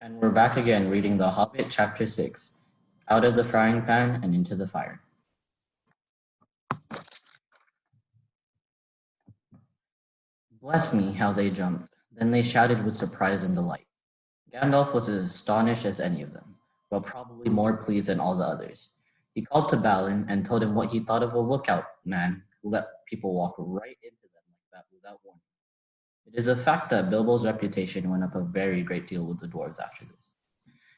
And we're back again reading The Hobbit, Chapter 6, Out of the Frying Pan and Into the Fire. Bless me, how they jumped. Then they shouted with surprise and delight. Gandalf was as astonished as any of them, but probably more pleased than all the others. He called to Balin and told him what he thought of a lookout man who let people walk right into them like that without warning. It is a fact that Bilbo's reputation went up a very great deal with the dwarves after this.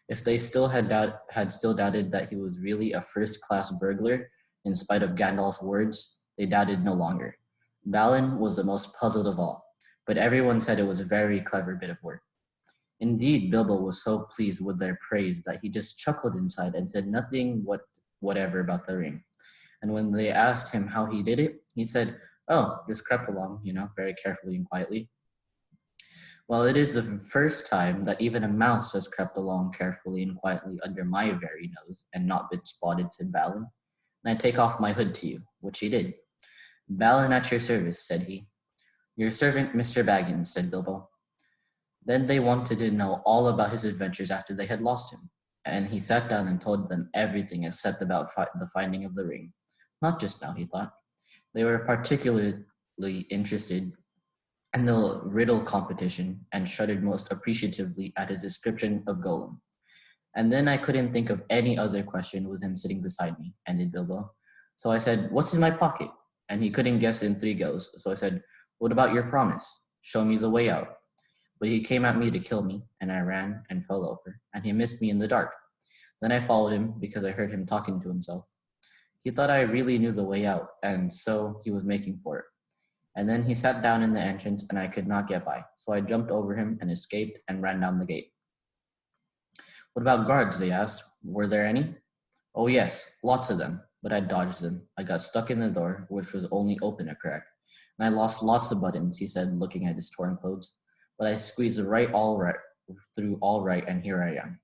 If they still had still doubted that he was really a first-class burglar, in spite of Gandalf's words, they doubted no longer. Balin was the most puzzled of all, but everyone said it was a very clever bit of work. Indeed, Bilbo was so pleased with their praise that he just chuckled inside and said nothing whatever about the ring. And when they asked him how he did it, he said, "Oh, just crept along, very carefully and quietly." Well, it is the first time that even a mouse has crept along carefully and quietly under my very nose and not been spotted, said Balin. And I take off my hood to you, which he did. Balin at your service, said he. Your servant, Mr. Baggins, said Bilbo. Then they wanted to know all about his adventures after they had lost him, and he sat down and told them everything except about the finding of the ring. Not just now, he thought. They were particularly interested in the riddle competition and shuddered most appreciatively at his description of Gollum. And then I couldn't think of any other question with him sitting beside me, ended Bilbo. So I said, "What's in my pocket?" And he couldn't guess in 3 goes, so I said, "What about your promise? Show me the way out." But he came at me to kill me, and I ran and fell over, and he missed me in the dark. Then I followed him because I heard him talking to himself. He thought I really knew the way out, and so he was making for it. And then he sat down in the entrance, and I could not get by, so I jumped over him and escaped and ran down the gate. What about guards, they asked. Were there any? Oh yes, lots of them, but I dodged them. I got stuck in the door, which was only open a crack. And I lost lots of buttons, he said, looking at his torn clothes. But I squeezed through all right, and here I am.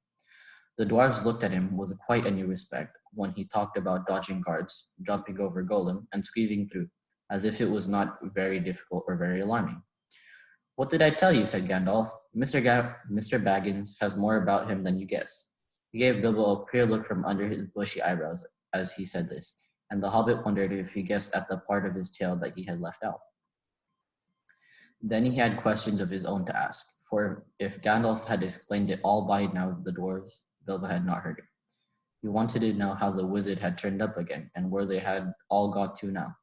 The dwarves looked at him with quite a new respect when he talked about dodging guards, jumping over Gollum, and squeezing through, as if it was not very difficult or very alarming. What did I tell you, said Gandalf. Mr. Baggins has more about him than you guess. He gave Bilbo a queer look from under his bushy eyebrows as he said this, and the hobbit wondered if he guessed at the part of his tale that he had left out. Then he had questions of his own to ask, for if Gandalf had explained it all by now to the dwarves, Bilbo had not heard it. He wanted to know how the wizard had turned up again, and where they had all got to now.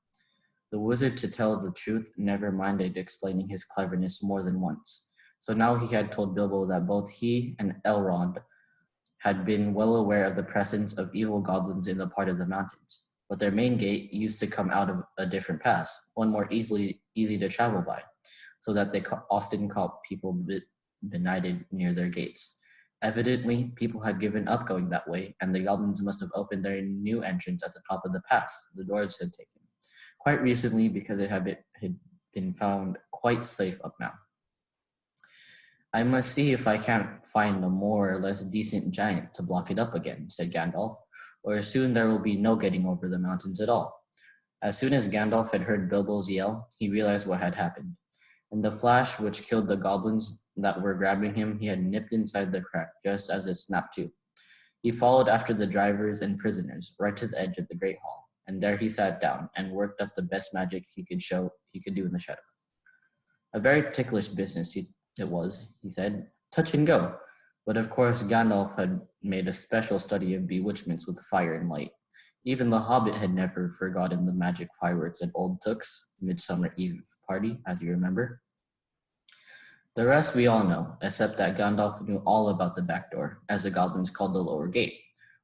The wizard, to tell the truth, never minded explaining his cleverness more than once. So now he had told Bilbo that both he and Elrond had been well aware of the presence of evil goblins in the part of the mountains, but their main gate used to come out of a different pass, one more easy to travel by, so that they often caught people benighted near their gates. Evidently, people had given up going that way, and the goblins must have opened their new entrance at the top of the pass the dwarves had taken quite recently because it had been found quite safe up now. I must see if I can't find a more or less decent giant to block it up again, said Gandalf, or soon there will be no getting over the mountains at all. As soon as Gandalf had heard Bilbo's yell, he realized what had happened. In the flash which killed the goblins that were grabbing him, he had nipped inside the crack just as it snapped to. He followed after the drivers and prisoners right to the edge of the Great Hall, and there he sat down and worked up the best magic he could do in the shadow. A very ticklish business it was, he said, touch and go. But of course Gandalf had made a special study of bewitchments with fire and light. Even the Hobbit had never forgotten the magic fireworks at Old Took's Midsummer Eve party, as you remember. The rest we all know, except that Gandalf knew all about the back door, as the goblins called the lower gate,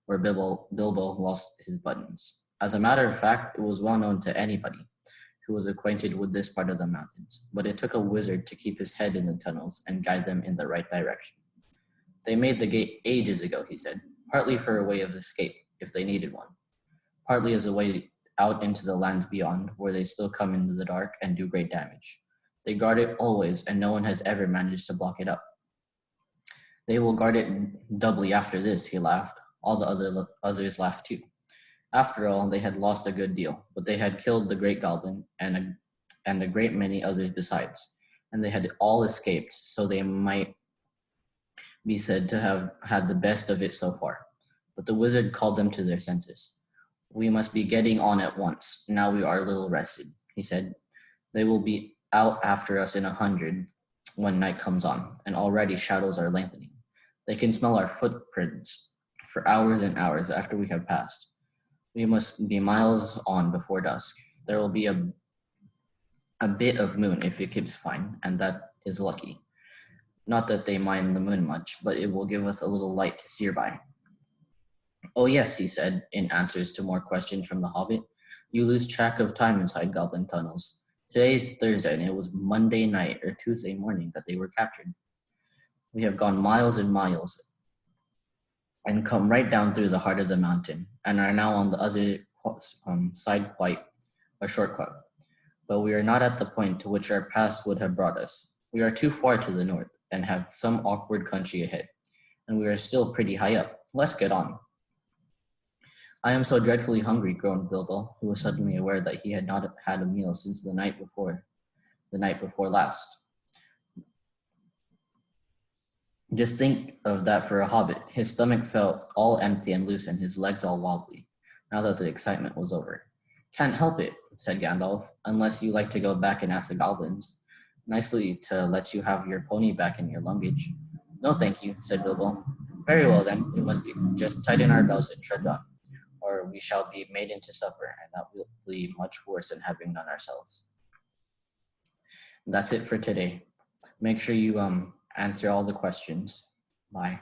where Bilbo lost his buttons. As a matter of fact, it was well known to anybody who was acquainted with this part of the mountains, but it took a wizard to keep his head in the tunnels and guide them in the right direction. They made the gate ages ago, he said, partly for a way of escape, if they needed one, partly as a way out into the lands beyond, where they still come into the dark and do great damage. They guard it always, and no one has ever managed to block it up. They will guard it doubly after this, he laughed. All the others laughed too. After all, they had lost a good deal, but they had killed the great goblin and a great many others besides, and they had all escaped, so they might be said to have had the best of it so far. But the wizard called them to their senses. We must be getting on at once. Now we are a little rested, he said. They will be out after us in 100 when night comes on, and already shadows are lengthening. They can smell our footprints for hours and hours after we have passed. We must be miles on before dusk. There will be a bit of moon if it keeps fine, and that is lucky. Not that they mind the moon much, but it will give us a little light to steer by. Oh, yes, he said, in answers to more questions from the Hobbit. You lose track of time inside goblin tunnels. Today is Thursday, and it was Monday night or Tuesday morning that they were captured. We have gone miles and miles and come right down through the heart of the mountain, and are now on the other side quite a shortcut. But we are not at the point to which our past would have brought us. We are too far to the north, and have some awkward country ahead, and we are still pretty high up. Let's get on. I am so dreadfully hungry, groaned Bilbo, who was suddenly aware that he had not had a meal since the night before last. Just think of that for a hobbit. His stomach felt all empty and loose and his legs all wobbly, now that the excitement was over. Can't help it, said Gandalf, unless you like to go back and ask the goblins nicely to let you have your pony back in your luggage. No, thank you, said Bilbo. Very well, then, we must just tighten our belts and trudge on, or we shall be made into supper, and that will be much worse than having none ourselves. That's it for today. Make sure you answer all the questions. Bye.